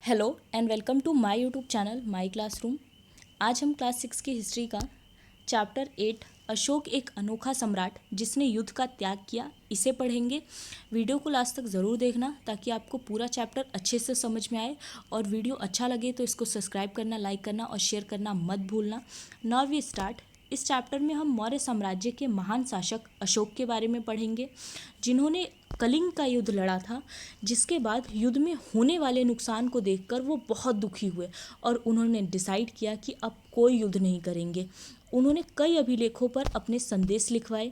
Hello and welcome to my YouTube channel my classroom. आज हम class 6 की history का चैप्टर 8 अशोक एक अनोखा सम्राट जिसने युद्ध का त्याग किया इसे पढ़ेंगे। वीडियो को लास्ट तक ज़रूर देखना ताकि आपको पूरा चैप्टर अच्छे से समझ में आए। और वीडियो अच्छा लगे तो इसको सब्सक्राइब करना, लाइक करना और शेयर करना मत भूलना। Now we start. इस चैप्टर में हम मौर्य साम्राज्य के महान शासक अशोक के बारे में पढ़ेंगे जिन्होंने कलिंग का युद्ध लड़ा था, जिसके बाद युद्ध में होने वाले नुकसान को देखकर वो बहुत दुखी हुए और उन्होंने डिसाइड किया कि अब कोई युद्ध नहीं करेंगे। उन्होंने कई अभिलेखों पर अपने संदेश लिखवाए।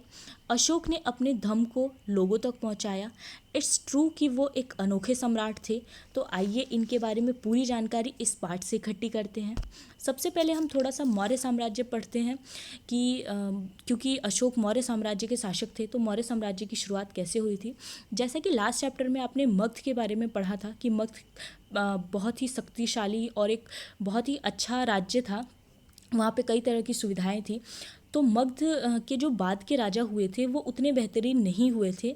अशोक ने अपने धम्म को लोगों तक पहुंचाया। इट्स ट्रू कि वो एक अनोखे सम्राट थे। तो आइए इनके बारे में पूरी जानकारी इस पाठ से इकट्ठी करते हैं। सबसे पहले हम थोड़ा सा मौर्य साम्राज्य पढ़ते हैं कि क्योंकि अशोक मौर्य साम्राज्य के शासक थे तो मौर्य साम्राज्य की शुरुआत कैसे हुई थी। जैसा कि लास्ट चैप्टर में आपने मगध के बारे में पढ़ा था कि मगध बहुत ही शक्तिशाली और एक बहुत ही अच्छा राज्य था। वहाँ पे कई तरह की सुविधाएं थी। तो मगध के जो बाद के राजा हुए थे वो उतने बेहतरीन नहीं हुए थे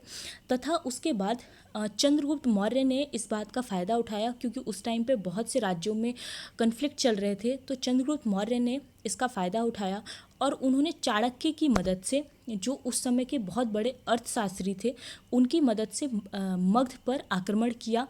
तथा उसके बाद चंद्रगुप्त मौर्य ने इस बात का फ़ायदा उठाया क्योंकि उस टाइम पे बहुत से राज्यों में कन्फ्लिक्ट चल रहे थे। तो चंद्रगुप्त मौर्य ने इसका फ़ायदा उठाया और उन्होंने चाणक्य की मदद से, जो उस समय के बहुत बड़े अर्थशास्त्री थे, उनकी मदद से मगध पर आक्रमण किया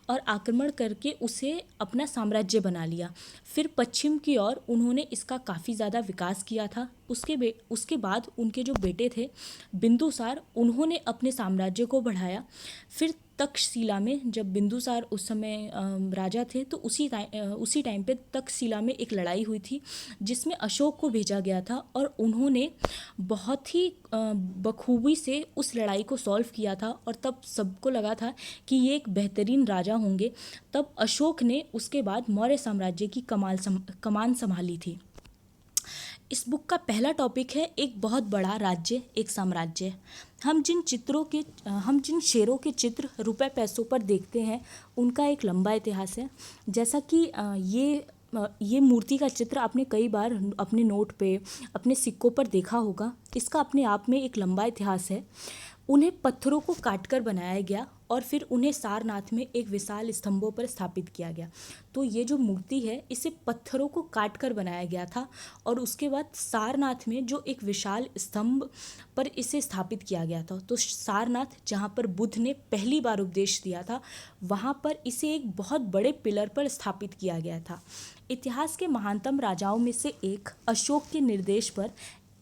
और आक्रमण करके उसे अपना साम्राज्य बना लिया। फिर पश्चिम की ओर उन्होंने इसका काफ़ी ज़्यादा विकास किया था। उसके बाद उनके जो बेटे थे बिंदुसार, उन्होंने अपने साम्राज्य को बढ़ाया। फिर तक्षशिला में जब बिंदुसार उस समय राजा थे तो उसी टाइम पे तक्षशिला में एक लड़ाई हुई थी जिसमें अशोक को भेजा गया था और उन्होंने बहुत ही बखूबी से उस लड़ाई को सॉल्व किया था और तब सबको लगा था कि ये एक बेहतरीन राजा होंगे। तब अशोक ने उसके बाद मौर्य साम्राज्य की कमान संभाली थी। इस बुक का पहला टॉपिक है एक बहुत बड़ा राज्य, एक साम्राज्य। हम जिन शेरों के चित्र रुपए पैसों पर देखते हैं उनका एक लंबा इतिहास है। जैसा कि ये मूर्ति का चित्र आपने कई बार अपने नोट पे, अपने सिक्कों पर देखा होगा। इसका अपने आप में एक लंबा इतिहास है। उन्हें पत्थरों को काटकर बनाया गया और फिर उन्हें सारनाथ में एक विशाल स्तंभों पर स्थापित किया गया। तो ये जो मूर्ति है इसे पत्थरों को काटकर बनाया गया था और उसके बाद सारनाथ में जो एक विशाल स्तंभ पर इसे स्थापित किया गया था। तो सारनाथ जहाँ पर बुद्ध ने पहली बार उपदेश दिया था, वहाँ पर इसे एक बहुत बड़े पिलर पर स्थापित किया गया था। इतिहास के महानतम राजाओं में से एक अशोक के निर्देश पर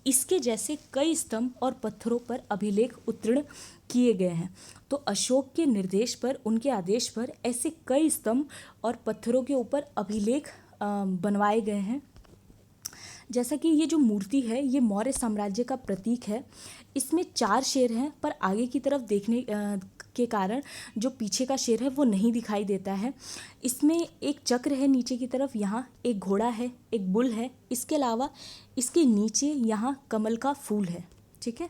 इसके जैसे कई स्तंभ और पत्थरों पर अभिलेख उत्तीर्ण किए गए हैं। तो अशोक के निर्देश पर, उनके आदेश पर ऐसे कई स्तंभ और पत्थरों के ऊपर अभिलेख बनवाए गए हैं। जैसा कि ये जो मूर्ति है ये मौर्य साम्राज्य का प्रतीक है। इसमें 4 शेर हैं पर आगे की तरफ देखने के कारण जो पीछे का शेर है वो नहीं दिखाई देता है। इसमें एक चक्र है नीचे की तरफ, यहाँ एक घोड़ा है, एक बुल है। इसके अलावा इसके नीचे यहाँ कमल का फूल है। ठीक है।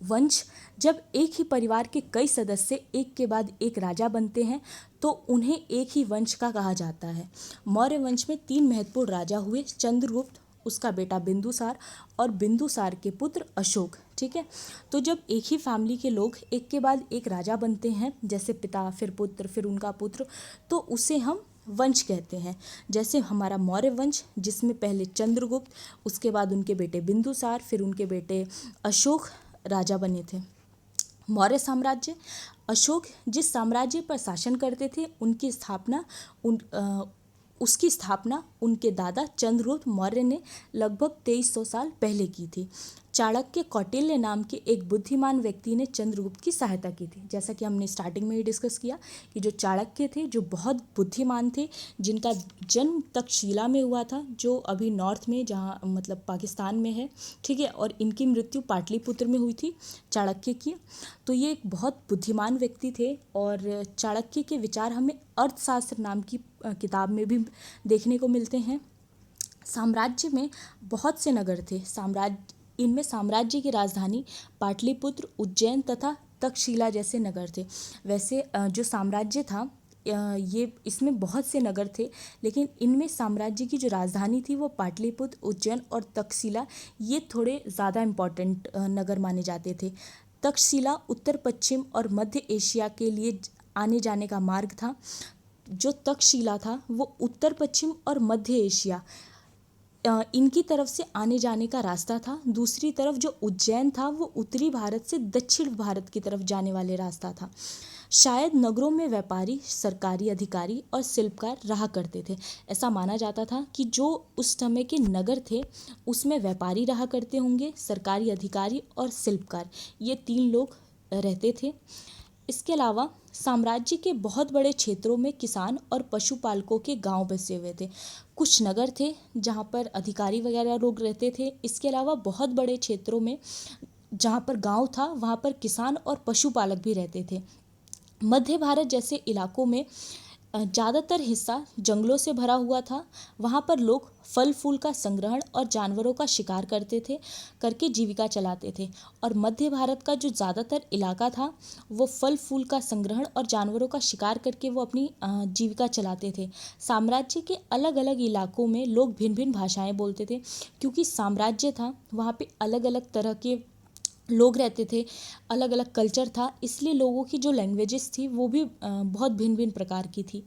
वंश, जब एक ही परिवार के कई सदस्य एक के बाद एक राजा बनते हैं तो उन्हें एक ही वंश का कहा जाता है। मौर्य वंश में 3 महत्वपूर्ण राजा हुए, चंद्रगुप्त, उसका बेटा बिंदुसार और बिंदुसार के पुत्र अशोक। ठीक है। तो जब एक ही फैमिली के लोग एक के बाद एक राजा बनते हैं, जैसे पिता फिर पुत्र फिर उनका पुत्र, तो उसे हम वंश कहते हैं। जैसे हमारा मौर्य वंश जिसमें पहले चंद्रगुप्त, उसके बाद उनके बेटे बिंदुसार, फिर उनके बेटे अशोक राजा बने थे। मौर्य साम्राज्य, अशोक जिस साम्राज्य पर शासन करते थे उसकी स्थापना उनके दादा चंद्रगुप्त मौर्य ने लगभग 2300 साल पहले की थी। चाणक्य कौटिल्य नाम के एक बुद्धिमान व्यक्ति ने चंद्रगुप्त की सहायता की थी। जैसा कि हमने स्टार्टिंग में ही डिस्कस किया कि जो चाणक्य थे जो बहुत बुद्धिमान थे, जिनका जन्म तक्षशिला में हुआ था जो अभी नॉर्थ में, जहाँ मतलब पाकिस्तान में है। ठीक है। और इनकी मृत्यु पाटलिपुत्र में हुई थी चाणक्य की। तो ये एक बहुत बुद्धिमान व्यक्ति थे और चाणक्य के विचार हमें अर्थशास्त्र नाम की किताब में भी देखने को मिलते हैं। साम्राज्य में बहुत से नगर थे। इनमें साम्राज्य की राजधानी पाटलिपुत्र, उज्जैन तथा तक्षशिला जैसे नगर थे। वैसे जो साम्राज्य था ये इसमें बहुत से नगर थे, लेकिन इनमें साम्राज्य की जो राजधानी थी वो पाटलिपुत्र, उज्जैन और तक्षशिला, ये थोड़े ज़्यादा इम्पोर्टेंट नगर माने जाते थे। तक्षशिला उत्तर पश्चिम और मध्य एशिया के लिए आने जाने का मार्ग था। जो तक्षशिला था वो उत्तर पश्चिम और मध्य एशिया इनकी तरफ से आने जाने का रास्ता था। दूसरी तरफ जो उज्जैन था वो उत्तरी भारत से दक्षिण भारत की तरफ जाने वाले रास्ता था। शायद नगरों में व्यापारी, सरकारी अधिकारी और शिल्पकार रहा करते थे। ऐसा माना जाता था कि जो उस समय के नगर थे उसमें व्यापारी रहा करते होंगे, सरकारी अधिकारी और शिल्पकार, ये 3 लोग रहते थे। इसके अलावा साम्राज्य के बहुत बड़े क्षेत्रों में किसान और पशुपालकों के गांव बसे हुए थे। कुछ नगर थे जहां पर अधिकारी वगैरह लोग रहते थे। इसके अलावा बहुत बड़े क्षेत्रों में जहां पर गांव था वहां पर किसान और पशुपालक भी रहते थे। मध्य भारत जैसे इलाकों में ज़्यादातर हिस्सा जंगलों से भरा हुआ था। वहाँ पर लोग फल फूल का संग्रहण और जानवरों का शिकार करके जीविका चलाते थे। और मध्य भारत का जो ज़्यादातर इलाका था वो फल फूल का संग्रहण और जानवरों का शिकार करके वो अपनी जीविका चलाते थे। साम्राज्य के अलग अलग इलाकों में लोग भिन्न भिन्न भाषाएं बोलते थे, क्योंकि साम्राज्य था वहाँ पे अलग अलग तरह के लोग रहते थे, अलग अलग कल्चर था, इसलिए लोगों की जो लैंग्वेजेस थी वो भी बहुत भिन्न भिन्न प्रकार की थी।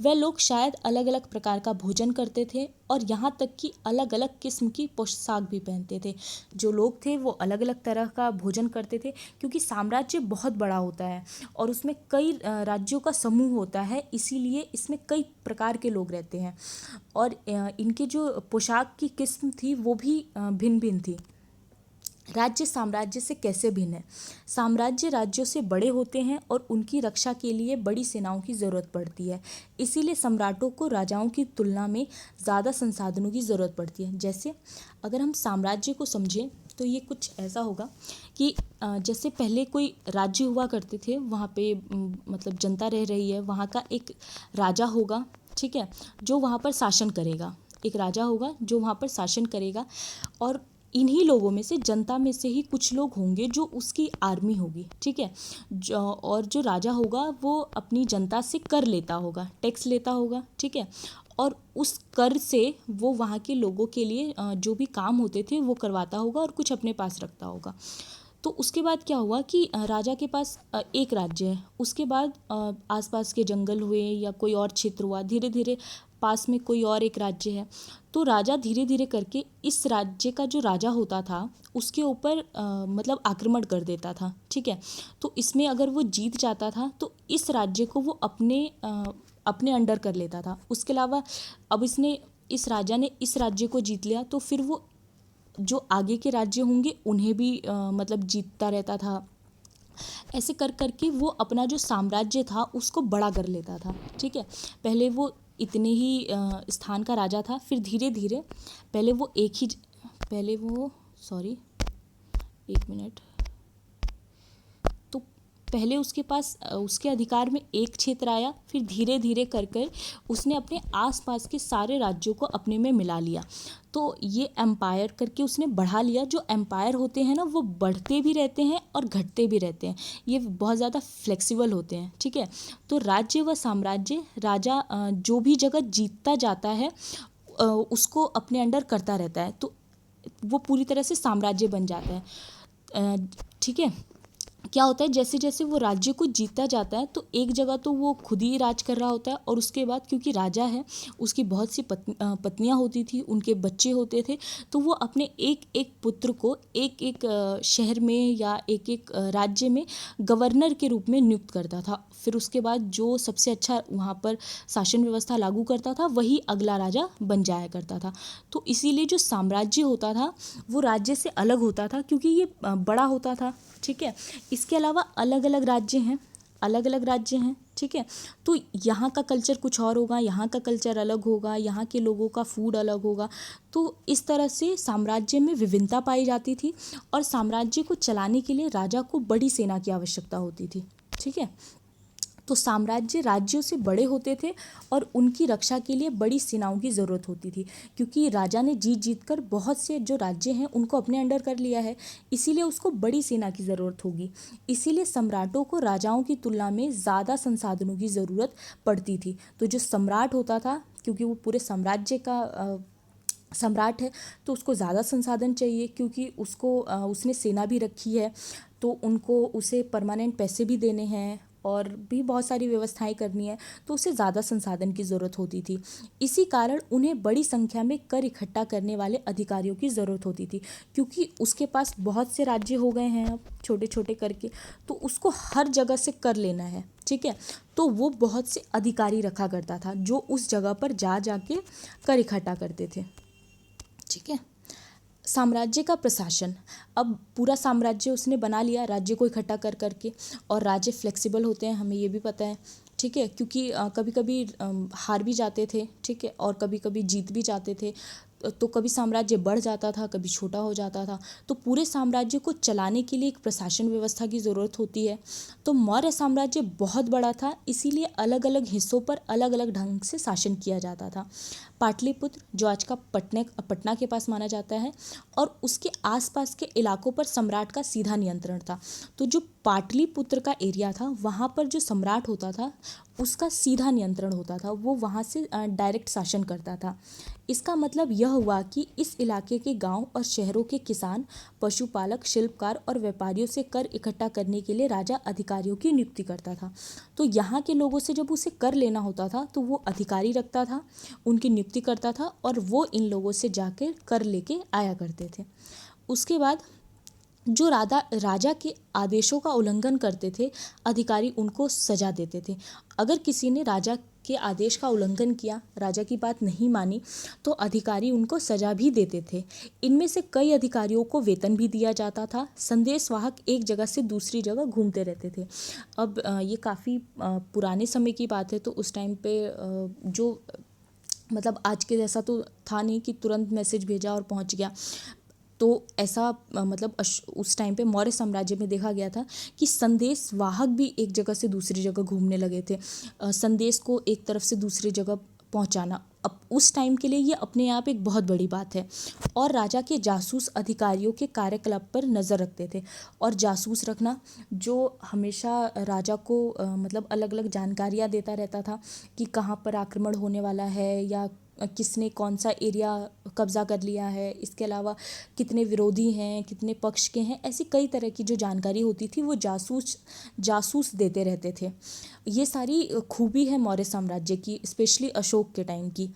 वह लोग शायद अलग अलग प्रकार का भोजन करते थे और यहाँ तक कि अलग अलग किस्म की पोशाक भी पहनते थे। जो लोग थे वो अलग अलग तरह का भोजन करते थे, क्योंकि साम्राज्य बहुत बड़ा होता है और उसमें कई राज्यों का समूह होता है, इसीलिए इसमें कई प्रकार के लोग रहते हैं और इनके जो पोशाक की किस्म थी वो भी भिन्न भिन्न थी। राज्य साम्राज्य से कैसे भिन्न है? साम्राज्य राज्यों से बड़े होते हैं और उनकी रक्षा के लिए बड़ी सेनाओं की ज़रूरत पड़ती है। इसीलिए सम्राटों को राजाओं की तुलना में ज़्यादा संसाधनों की ज़रूरत पड़ती है। जैसे अगर हम साम्राज्य को समझें तो ये कुछ ऐसा होगा कि जैसे पहले कोई राज्य हुआ करते थे, वहाँ पे मतलब जनता रह रही है, वहाँ का एक राजा होगा, ठीक है, जो वहाँ पर शासन करेगा। एक राजा होगा जो वहाँ पर शासन करेगा और इन्हीं लोगों में से, जनता में से ही कुछ लोग होंगे जो उसकी आर्मी होगी, ठीक है। और जो राजा होगा वो अपनी जनता से कर लेता होगा, टैक्स लेता होगा, ठीक है, और उस कर से वो वहाँ के लोगों के लिए जो भी काम होते थे वो करवाता होगा और कुछ अपने पास रखता होगा। तो उसके बाद क्या हुआ कि राजा के पास एक राज्य है, उसके बाद आसपास के जंगल हुए या कोई और क्षेत्र हुआ, धीरे धीरे पास में कोई और एक राज्य है, तो राजा धीरे धीरे करके इस राज्य का जो राजा होता था उसके ऊपर मतलब आक्रमण कर देता था, ठीक है। तो इसमें अगर वो जीत जाता था तो इस राज्य को वो अपने अंडर कर लेता था। उसके अलावा अब इस राजा ने इस राज्य को जीत लिया तो फिर वो जो आगे के राज्य होंगे उन्हें भी मतलब जीतता रहता था। ऐसे कर करके वो अपना जो साम्राज्य था उसको बड़ा कर लेता था, ठीक है। पहले वो इतने ही स्थान का राजा था, फिर धीरे धीरे पहले वो सॉरी एक मिनट तो पहले उसके पास उसके अधिकार में एक क्षेत्र आया, फिर धीरे धीरे कर कर उसने अपने आसपास के सारे राज्यों को अपने में मिला लिया। तो ये एम्पायर करके उसने बढ़ा लिया। जो एम्पायर होते हैं ना वो बढ़ते भी रहते हैं और घटते भी रहते हैं, ये बहुत ज़्यादा फ्लेक्सिबल होते हैं, ठीक है। तो राज्य व साम्राज्य, राजा जो भी जगह जीतता जाता है उसको अपने अंडर करता रहता है, तो वो पूरी तरह से साम्राज्य बन जाता है, ठीक है। क्या होता है, जैसे जैसे वो राज्य को जीतता जाता है तो एक जगह तो वो खुद ही राज कर रहा होता है और उसके बाद क्योंकि राजा है उसकी बहुत सी पत्नियां होती थी, उनके बच्चे होते थे, तो वो अपने एक एक पुत्र को एक एक शहर में या एक एक राज्य में गवर्नर के रूप में नियुक्त करता था। फिर उसके बाद जो सबसे अच्छा वहाँ पर शासन व्यवस्था लागू करता था वही अगला राजा बन जाया करता था। तो इसीलिए जो साम्राज्य होता था वो राज्य से अलग होता था क्योंकि ये बड़ा होता था, ठीक है। इसके अलावा अलग अलग राज्य हैं, ठीक है। तो यहाँ का कल्चर कुछ और होगा, यहाँ का कल्चर अलग होगा, यहाँ के लोगों का फूड अलग होगा। तो इस तरह से साम्राज्य में विभिन्नता पाई जाती थी और साम्राज्य को चलाने के लिए राजा को बड़ी सेना की आवश्यकता होती थी, ठीक है। तो साम्राज्य राज्यों से बड़े होते थे और उनकी रक्षा के लिए बड़ी सेनाओं की ज़रूरत होती थी, क्योंकि राजा ने जीत कर बहुत से जो राज्य हैं उनको अपने अंडर कर लिया है, इसीलिए उसको बड़ी सेना की ज़रूरत होगी। इसीलिए सम्राटों को राजाओं की तुलना में ज़्यादा संसाधनों की ज़रूरत पड़ती थी। तो जो सम्राट होता था, क्योंकि वो पूरे साम्राज्य का सम्राट है, तो उसको ज़्यादा संसाधन चाहिए, क्योंकि उसने सेना भी रखी है, तो उसे परमानेंट पैसे भी देने हैं और भी बहुत सारी व्यवस्थाएं करनी है, तो उसे ज़्यादा संसाधन की ज़रूरत होती थी। इसी कारण उन्हें बड़ी संख्या में कर इकट्ठा करने वाले अधिकारियों की ज़रूरत होती थी, क्योंकि उसके पास बहुत से राज्य हो गए हैं अब छोटे छोटे करके, तो उसको हर जगह से कर लेना है, ठीक है। तो वो बहुत से अधिकारी रखा करता था जो उस जगह पर जा जाके कर इकट्ठा करते थे, ठीक है। साम्राज्य का प्रशासन, अब पूरा साम्राज्य उसने बना लिया राज्य को इकट्ठा कर करके, और राज्य फ्लेक्सिबल होते हैं, हमें ये भी पता है, ठीक है, क्योंकि कभी कभी हार भी जाते थे, ठीक है, और कभी कभी जीत भी जाते थे। तो कभी साम्राज्य बढ़ जाता था, कभी छोटा हो जाता था। तो पूरे साम्राज्य को चलाने के लिए एक प्रशासन व्यवस्था की ज़रूरत होती है। तो मौर्य साम्राज्य बहुत बड़ा था, इसीलिए अलग अलग हिस्सों पर अलग अलग ढंग से शासन किया जाता था। पाटलिपुत्र, जो आज का पटना के पास माना जाता है, और उसके आसपास के इलाकों पर सम्राट का सीधा नियंत्रण था। तो जो पाटलिपुत्र का एरिया था, वहाँ पर जो सम्राट होता था उसका सीधा नियंत्रण होता था, वो वहाँ से डायरेक्ट शासन करता था। इसका मतलब यह हुआ कि इस इलाके के गांव और शहरों के किसान, पशुपालक, शिल्पकार और व्यापारियों से कर इकट्ठा करने के लिए राजा अधिकारियों की नियुक्ति करता था। तो यहाँ के लोगों से जब उसे कर लेना होता था तो वो अधिकारी रखता था, उनकी नियुक्ति करता था, और वो इन लोगों से जाकर कर लेके आया करते थे। उसके बाद जो राजा के आदेशों का उल्लंघन करते थे, अधिकारी उनको सजा देते थे। अगर किसी ने राजा के आदेश का उल्लंघन किया, राजा की बात नहीं मानी, तो अधिकारी उनको सजा भी देते थे। इनमें से कई अधिकारियों को वेतन भी दिया जाता था। संदेशवाहक एक जगह से दूसरी जगह घूमते रहते थे। अब ये काफ़ी पुराने समय की बात है, तो उस टाइम पे जो मतलब आज के जैसा तो था नहीं कि तुरंत मैसेज भेजा और पहुंच गया। तो ऐसा मतलब उस टाइम पे मौर्य साम्राज्य में देखा गया था कि संदेश वाहक भी एक जगह से दूसरी जगह घूमने लगे थे, संदेश को एक तरफ से दूसरी जगह पहुंचाना। अब उस टाइम के लिए ये अपने आप एक बहुत बड़ी बात है। और राजा के जासूस अधिकारियों के कार्यकलाप पर नज़र रखते थे। और जासूस रखना जो हमेशा राजा को मतलब अलग अलग जानकारियाँ देता रहता था कि कहाँ पर आक्रमण होने वाला है, या किसने कौन सा एरिया कब्ज़ा कर लिया है, इसके अलावा कितने विरोधी हैं, कितने पक्ष के हैं, ऐसी कई तरह की जो जानकारी होती थी वो जासूस देते रहते थे। ये सारी खूबी है मौर्य साम्राज्य की, स्पेशली अशोक के टाइम की।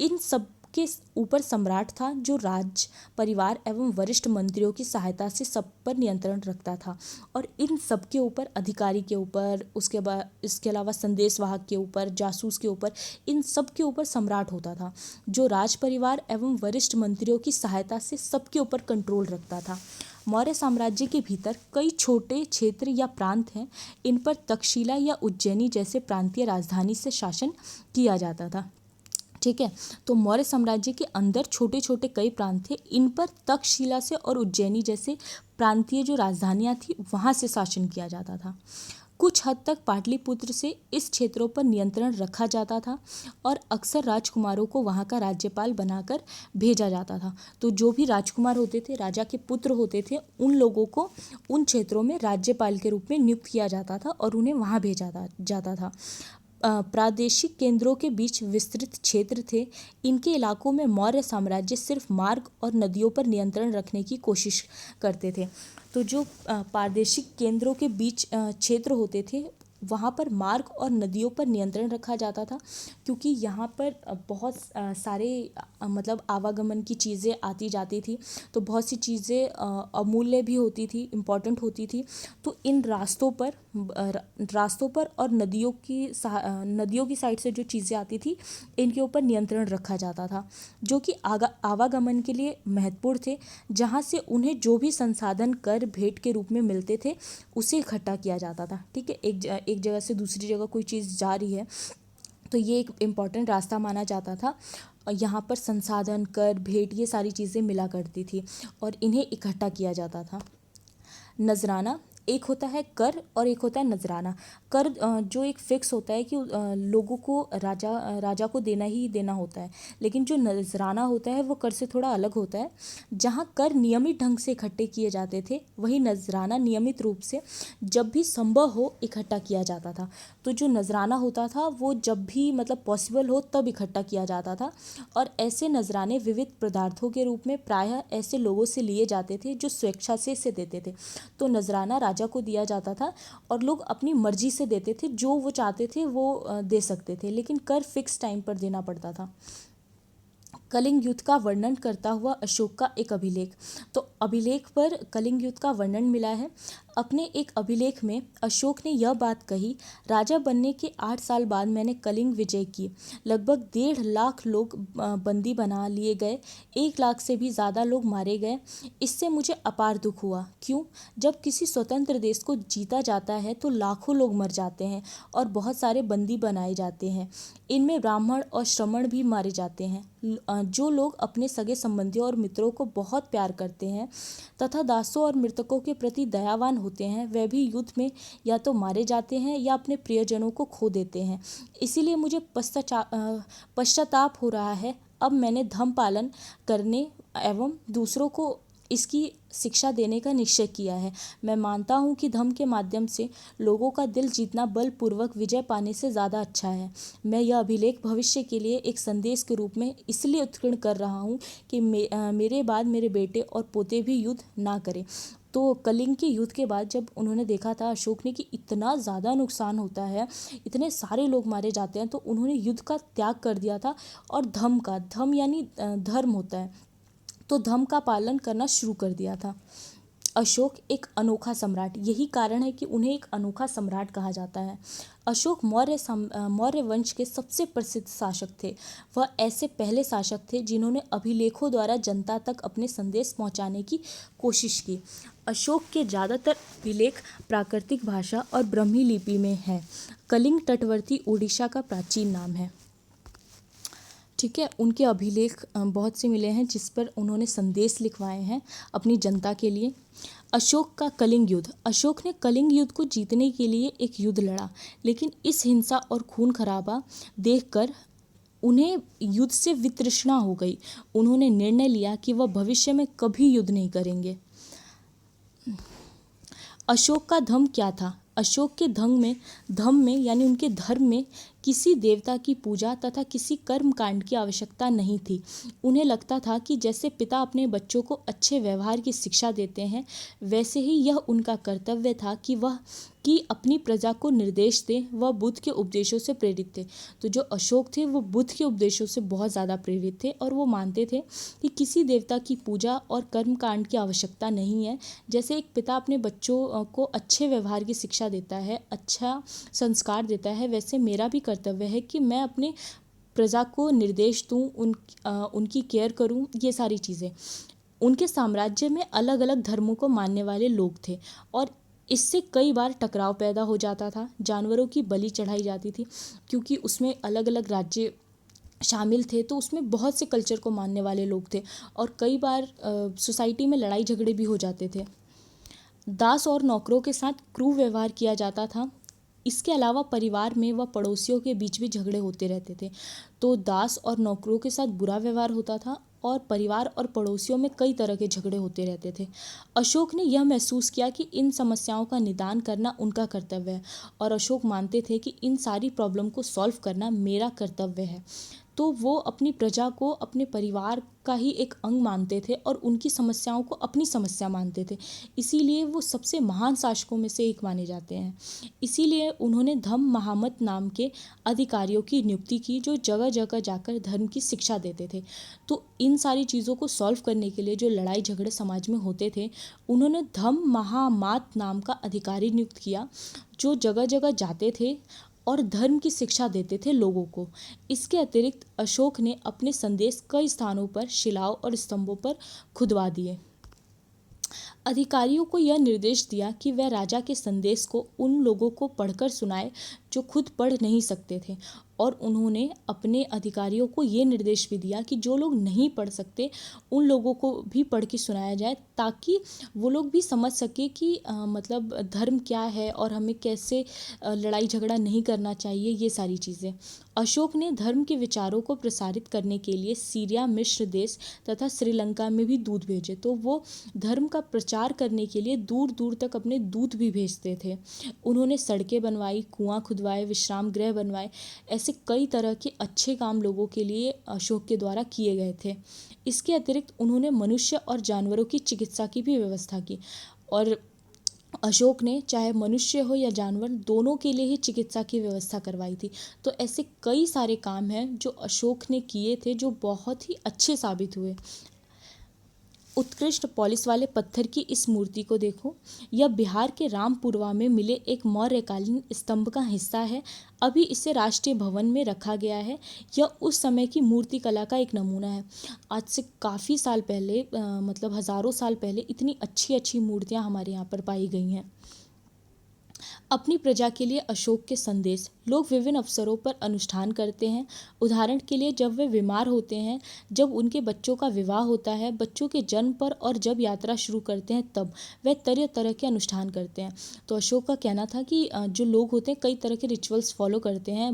इन सब के ऊपर सम्राट था जो राज परिवार एवं वरिष्ठ मंत्रियों की सहायता से सब पर नियंत्रण रखता था। और इन सब के ऊपर, अधिकारी के ऊपर, उसके बाद इसके अलावा संदेशवाहक के ऊपर, जासूस के ऊपर, इन सब के ऊपर सम्राट होता था जो राज परिवार एवं वरिष्ठ मंत्रियों की सहायता से सबके ऊपर कंट्रोल रखता था। मौर्य साम्राज्य के भीतर कई छोटे क्षेत्र या प्रांत हैं। इन पर तक्षशिला या उज्जैनी जैसे प्रांतीय राजधानी से शासन किया जाता था, ठीक है। तो मौर्य साम्राज्य के अंदर छोटे छोटे कई प्रांत थे, इन पर तक्षशिला से और उज्जैनी जैसे प्रांतीय जो राजधानियाँ थी वहाँ से शासन किया जाता था। कुछ हद तक पाटलिपुत्र से इस क्षेत्रों पर नियंत्रण रखा जाता था, और अक्सर राजकुमारों को वहाँ का राज्यपाल बनाकर भेजा जाता था। तो जो भी राजकुमार होते थे, राजा के पुत्र होते थे, उन लोगों को उन क्षेत्रों में राज्यपाल के रूप में नियुक्त किया जाता था और उन्हें वहाँ भेजा जाता था। प्रादेशिक केंद्रों के बीच विस्तृत क्षेत्र थे। इनके इलाकों में मौर्य साम्राज्य सिर्फ मार्ग और नदियों पर नियंत्रण रखने की कोशिश करते थे। तो जो प्रादेशिक केंद्रों के बीच क्षेत्र होते थे, वहाँ पर मार्ग और नदियों पर नियंत्रण रखा जाता था, क्योंकि यहाँ पर बहुत सारे मतलब आवागमन की चीज़ें आती जाती थी। तो बहुत सी चीज़ें अमूल्य भी होती थी, इम्पॉर्टेंट होती थी। तो इन रास्तों पर और नदियों की साइड से जो चीज़ें आती थी, इनके ऊपर नियंत्रण रखा जाता था, जो कि आवागमन के लिए महत्वपूर्ण थे। जहाँ से उन्हें जो भी संसाधन कर भेंट के रूप में मिलते थे, उसे इकट्ठा किया जाता था, ठीक है। एक जगह से दूसरी जगह कोई चीज़ जा रही है, तो ये एक इम्पॉर्टेंट रास्ता माना जाता था। यहाँ पर संसाधन, कर, भेंट, ये सारी चीज़ें मिला करती थी और इन्हें इकट्ठा किया जाता था। नजराना, एक होता है कर और एक होता है नजराना। कर जो एक फिक्स होता है कि लोगों को राजा को देना ही देना होता है, लेकिन जो नजराना होता है वो कर से थोड़ा अलग होता है। जहाँ कर नियमित ढंग से इकट्ठे किए जाते थे, वही नजराना नियमित रूप से जब भी संभव हो इकट्ठा किया जाता था। तो जो नजराना होता था वो जब भी मतलब पॉसिबल हो तब इकट्ठा किया जाता था। और ऐसे नजराने विविध पदार्थों के रूप में प्रायः ऐसे लोगों से लिए जाते थे जो स्वेच्छा से इसे देते थे। तो नजराना राजा को दिया जाता था और लोग अपनी मर्जी से देते थे, जो वो चाहते थे वो दे सकते थे, लेकिन कर फिक्स टाइम पर देना पड़ता था। कलिंग युद्ध का वर्णन करता हुआ अशोक का एक अभिलेख। तो अभिलेख पर कलिंग युद्ध का वर्णन मिला है। अपने एक अभिलेख में अशोक ने यह बात कही, राजा बनने के 8 साल बाद मैंने कलिंग विजय की। लगभग 1.5 लाख लोग बंदी बना लिए गए, 1 लाख से भी ज़्यादा लोग मारे गए। इससे मुझे अपार दुख हुआ। क्यों? जब किसी स्वतंत्र देश को जीता जाता है तो लाखों लोग मर जाते हैं और बहुत सारे बंदी बनाए जाते हैं। इनमें ब्राह्मण और श्रमण भी मारे जाते हैं। जो लोग अपने सगे संबंधियों और मित्रों को बहुत प्यार करते हैं तथा दासों और मृतकों के प्रति दयावान होते हैं, वे भी युद्ध में या तो मारे जाते हैं या अपने प्रियजनों को खो देते हैं। इसीलिए मुझे पश्चाताप हो रहा है। अब मैंने धर्म पालन करने एवं दूसरों को इसकी शिक्षा देने का निश्चय किया है। मैं मानता हूँ कि धर्म के माध्यम से लोगों का दिल जीतना बलपूर्वक विजय पाने से ज़्यादा अच्छा है। मैं यह अभिलेख भविष्य के लिए एक संदेश के रूप में इसलिए उत्कीर्ण कर रहा हूँ कि मेरे बाद मेरे बेटे और पोते भी युद्ध ना करें। तो कलिंग के युद्ध के बाद जब उन्होंने देखा था अशोक ने कि इतना ज़्यादा नुकसान होता है, इतने सारे लोग मारे जाते हैं, तो उन्होंने युद्ध का त्याग कर दिया था और धर्म यानी धर्म होता है, तो धर्म का पालन करना शुरू कर दिया था। अशोक एक अनोखा सम्राट, यही कारण है कि उन्हें एक अनोखा सम्राट कहा जाता है। अशोक मौर्य वंश के सबसे प्रसिद्ध शासक थे। वह ऐसे पहले शासक थे जिन्होंने अभिलेखों द्वारा जनता तक अपने संदेश पहुंचाने की कोशिश की। अशोक के ज़्यादातर अभिलेख प्राकृतिक भाषा और ब्राह्मी लिपि में हैं। कलिंग तटवर्ती ओडिशा का प्राचीन नाम है। ठीक है, उनके अभिलेख बहुत से मिले हैं जिस पर उन्होंने संदेश लिखवाए हैं अपनी जनता के लिए। अशोक का कलिंग युद्ध। अशोक ने कलिंग युद्ध को जीतने के लिए एक युद्ध लड़ा, लेकिन इस हिंसा और खून खराबा देखकर उन्हें युद्ध से वितृष्णा हो गई। उन्होंने निर्णय लिया कि वह भविष्य में कभी युद्ध नहीं करेंगे। अशोक का धर्म क्या था? अशोक के धर्म में यानी उनके धर्म में किसी देवता की पूजा तथा किसी कर्म कांड की आवश्यकता नहीं थी। उन्हें लगता था कि जैसे पिता अपने बच्चों को अच्छे व्यवहार की शिक्षा देते हैं, वैसे ही यह उनका कर्तव्य था कि अपनी प्रजा को निर्देश दें। वह बुद्ध के उपदेशों से प्रेरित थे। तो जो अशोक थे वो बुद्ध के उपदेशों से बहुत ज़्यादा प्रेरित थे और वो मानते थे कि किसी देवता की पूजा और कर्म कांड की आवश्यकता नहीं है। जैसे एक पिता अपने बच्चों को अच्छे व्यवहार की शिक्षा देता है, अच्छा संस्कार देता है, वैसे मेरा भी कर्तव्य है कि मैं अपने प्रजा को निर्देश दूँ, उनकी केयर करूँ, ये सारी चीज़ें। उनके साम्राज्य में अलग अलग धर्मों को मानने वाले लोग थे और इससे कई बार टकराव पैदा हो जाता था। जानवरों की बलि चढ़ाई जाती थी क्योंकि उसमें अलग अलग राज्य शामिल थे, तो उसमें बहुत से कल्चर को मानने वाले लोग थे और कई बार सोसाइटी में लड़ाई झगड़े भी हो जाते थे। दास और नौकरों के साथ क्रूर व्यवहार किया जाता था। इसके अलावा परिवार में व पड़ोसियों के बीच भी झगड़े होते रहते थे। तो दास और नौकरों के साथ बुरा व्यवहार होता था और परिवार और पड़ोसियों में कई तरह के झगड़े होते रहते थे। अशोक ने यह महसूस किया कि इन समस्याओं का निदान करना उनका कर्तव्य है और अशोक मानते थे कि इन सारी प्रॉब्लम को सॉल्व करना मेरा कर्तव्य है। तो वो अपनी प्रजा को अपने परिवार का ही एक अंग मानते थे और उनकी समस्याओं को अपनी समस्या मानते थे। इसीलिए वो सबसे महान शासकों में से एक माने जाते हैं। इसीलिए उन्होंने धम्म महामत नाम के अधिकारियों की नियुक्ति की जो जगह जगह जाकर धर्म की शिक्षा देते थे। तो इन सारी चीज़ों को सॉल्व करने के लिए जो लड़ाई झगड़े समाज में होते थे, उन्होंने धम्म महामात नाम का अधिकारी नियुक्त किया जो जगह जगह जाते थे और धर्म की शिक्षा देते थे लोगों को। इसके अतिरिक्त अशोक ने अपने संदेश कई स्थानों पर शिलाओं और स्तंभों पर खुदवा दिए। अधिकारियों को यह निर्देश दिया कि वह राजा के संदेश को उन लोगों को पढ़कर सुनाए जो खुद पढ़ नहीं सकते थे और उन्होंने अपने अधिकारियों को ये निर्देश भी दिया कि जो लोग नहीं पढ़ सकते उन लोगों को भी पढ़ के सुनाया जाए ताकि वो लोग भी समझ सके कि मतलब धर्म क्या है और हमें कैसे लड़ाई झगड़ा नहीं करना चाहिए, ये सारी चीज़ें। अशोक ने धर्म के विचारों को प्रसारित करने के लिए सीरिया, मिस्र देश तथा श्रीलंका में भी दूत भेजे। तो वो धर्म का प्रचार करने के लिए दूर दूर तक अपने दूत भी भेजते थे। उन्होंने सड़कें बनवाई, कुआं खुदवाए, विश्राम गृह बनवाए। ऐसे कई तरह के अच्छे काम लोगों के लिए अशोक के द्वारा किए गए थे। इसके अतिरिक्त उन्होंने मनुष्य और जानवरों की चिकित्सा की भी व्यवस्था की और अशोक ने चाहे मनुष्य हो या जानवर दोनों के लिए ही चिकित्सा की व्यवस्था करवाई थी। तो ऐसे कई सारे काम हैं जो अशोक ने किए थे जो बहुत ही अच्छे साबित हुए। उत्कृष्ट पॉलिश वाले पत्थर की इस मूर्ति को देखो, यह बिहार के रामपुरवा में मिले एक मौर्यकालीन स्तंभ का हिस्सा है। अभी इसे राष्ट्रीय भवन में रखा गया है। यह उस समय की मूर्ति कला का एक नमूना है। आज से काफ़ी साल पहले मतलब हज़ारों साल पहले इतनी अच्छी अच्छी मूर्तियाँ हमारे यहाँ पर पाई गई हैं। अपनी प्रजा के लिए अशोक के संदेश। लोग विभिन्न अवसरों पर अनुष्ठान करते हैं। उदाहरण के लिए जब वे बीमार होते हैं, जब उनके बच्चों का विवाह होता है, बच्चों के जन्म पर और जब यात्रा शुरू करते हैं तब वे तरह तरह के अनुष्ठान करते हैं। तो अशोक का कहना था कि जो लोग होते हैं कई तरह के रिचुअल्स फॉलो करते हैं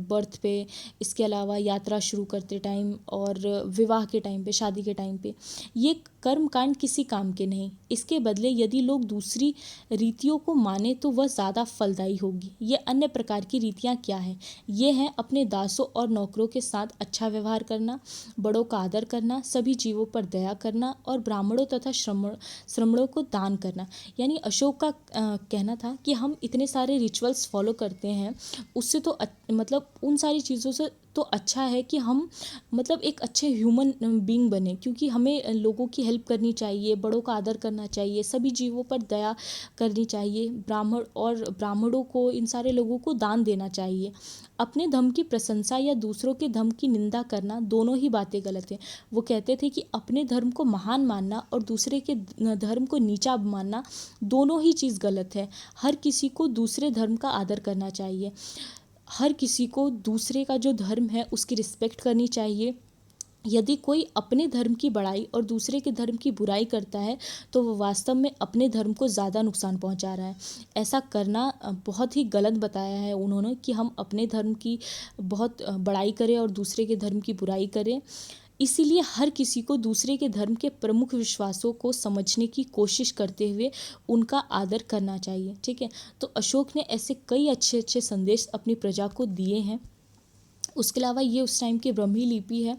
बर्थ पे, इसके अलावा यात्रा शुरू करते टाइम और विवाह के टाइम पे, शादी के टाइम पे। ये कर्म कांड किसी काम के नहीं। इसके बदले यदि लोग दूसरी रीतियों को माने तो वह ज़्यादा फलदायी होगी। ये अन्य प्रकार की रीतियाँ क्या हैं? ये हैं अपने दासों और नौकरों के साथ अच्छा व्यवहार करना, बड़ों का आदर करना, सभी जीवों पर दया करना और ब्राह्मणों तथा श्रमणों को दान करना। यानी अशोक का कहना था कि हम इतने सारे रिचुअल्स फॉलो करते हैं, उससे तो मतलब उन सारी चीज़ों से तो अच्छा है कि हम मतलब एक अच्छे ह्यूमन बीइंग बने, क्योंकि हमें लोगों की हेल्प करनी चाहिए, बड़ों का आदर करना चाहिए, सभी जीवों पर दया करनी चाहिए, ब्राह्मणों को, इन सारे लोगों को दान देना चाहिए। अपने धर्म की प्रशंसा या दूसरों के धर्म की निंदा करना, दोनों ही बातें गलत हैं। वो कहते थे कि अपने धर्म को महान मानना और दूसरे के धर्म को नीचा मानना, दोनों ही चीज़ गलत है। हर किसी को दूसरे धर्म का आदर करना चाहिए। हर किसी को दूसरे का जो धर्म है उसकी रिस्पेक्ट करनी चाहिए। यदि कोई अपने धर्म की बड़ाई और दूसरे के धर्म की बुराई करता है तो वो वास्तव में अपने धर्म को ज़्यादा नुकसान पहुंचा रहा है। ऐसा करना बहुत ही गलत बताया है उन्होंने कि हम अपने धर्म की बहुत बड़ाई करें और दूसरे के धर्म की बुराई करें। इसीलिए हर किसी को दूसरे के धर्म के प्रमुख विश्वासों को समझने की कोशिश करते हुए उनका आदर करना चाहिए। ठीक है, तो अशोक ने ऐसे कई अच्छे अच्छे संदेश अपनी प्रजा को दिए हैं। उसके अलावा ये उस टाइम की ब्राह्मी लिपि है।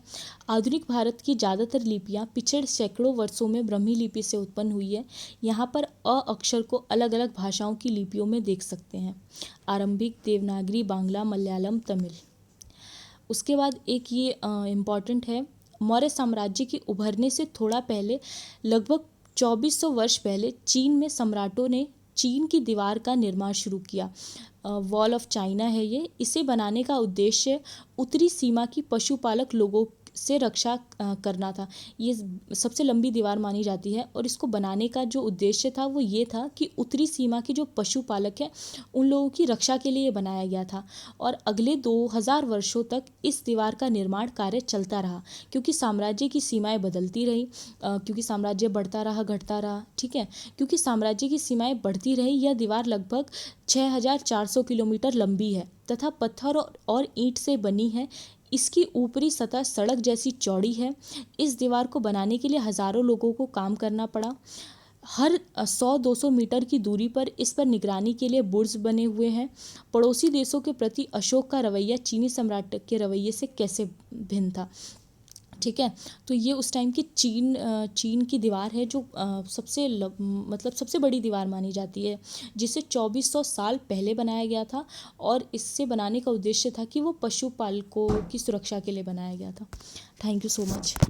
आधुनिक भारत की ज़्यादातर लिपियाँ पिछड़े सैकड़ों वर्षों में ब्राह्मी लिपि से उत्पन्न हुई है। यहाँ पर अ अक्षर को अलग अलग भाषाओं की लिपियों में देख सकते हैं, आरंभिक, देवनागरी, बांग्ला, मलयालम, तमिल। उसके बाद एक ये इम्पॉर्टेंट है, मौर्य साम्राज्य के उभरने से थोड़ा पहले, लगभग 2400 वर्ष पहले, चीन में सम्राटों ने चीन की दीवार का निर्माण शुरू किया। वॉल ऑफ चाइना है ये। इसे बनाने का उद्देश्य उत्तरी सीमा की पशुपालक लोगों से रक्षा करना था। ये सबसे लंबी दीवार मानी जाती है और इसको बनाने का जो उद्देश्य था वो ये था कि उत्तरी सीमा के जो पशुपालक हैं उन लोगों की रक्षा के लिए बनाया गया था। और अगले 2000 वर्षों तक इस दीवार का निर्माण कार्य चलता रहा, क्योंकि साम्राज्य की सीमाएं बदलती रही, क्योंकि साम्राज्य बढ़ता रहा, घटता रहा। ठीक है, क्योंकि साम्राज्य की सीमाएं बढ़ती रही, यह दीवार लगभग 6400 किलोमीटर लंबी है तथा पत्थर और ईंट से बनी है। इसकी ऊपरी सतह सड़क जैसी चौड़ी है। इस दीवार को बनाने के लिए हज़ारों लोगों को काम करना पड़ा। हर 100-200 मीटर की दूरी पर इस पर निगरानी के लिए बुर्ज बने हुए हैं। पड़ोसी देशों के प्रति अशोक का रवैया चीनी सम्राट के रवैये से कैसे भिन्न था। ठीक है, तो ये उस टाइम की चीन की दीवार है जो मतलब सबसे बड़ी दीवार मानी जाती है, जिसे 2400 साल पहले बनाया गया था और इससे बनाने का उद्देश्य था कि वो पशुपालकों की सुरक्षा के लिए बनाया गया था। Thank you so much.